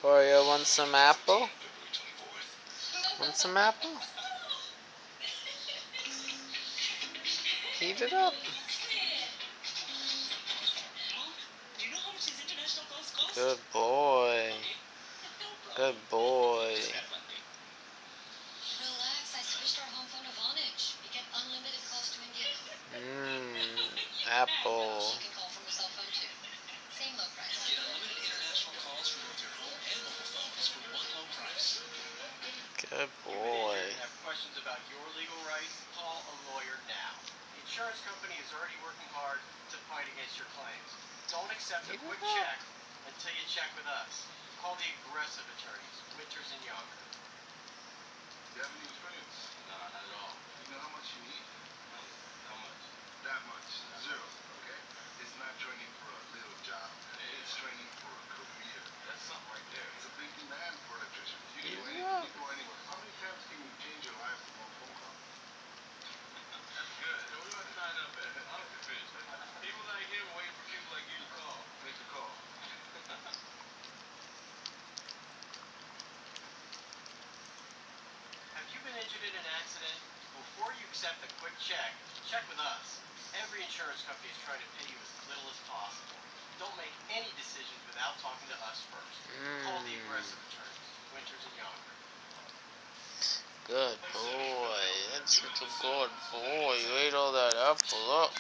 Or you want some apple? Want some apple? Heat it up. Good boy. Good boy. Apple. Good boy. Have questions about your legal rights? Call a lawyer now. The insurance company is already working hard to fight against your claims. Don't accept a quick check until you check with us. Call the Aggressive Attorneys, Winters and Younger. You have any experience? No, not at all. You know how much you need? How much? That much. Zero. Okay? It's not training for a little job. Yeah. It's training for a career. That's something right there. It's a big demand for electricians. You can do Heat it anything. up. You can go anywhere. How many times can you change your life with one phone call? That's good. So we want to sign up at. I'm convinced. People like him are waiting for people like you to call. Make the call. Have you been injured in an accident? Before you accept a quick check, check with us. Every insurance company is trying to pay you as little as possible. Don't make any decisions without talking to us first. Call the Aggressive Attorneys, Winters and Younger. Good boy. That's such a good boy. You ate all that apple up.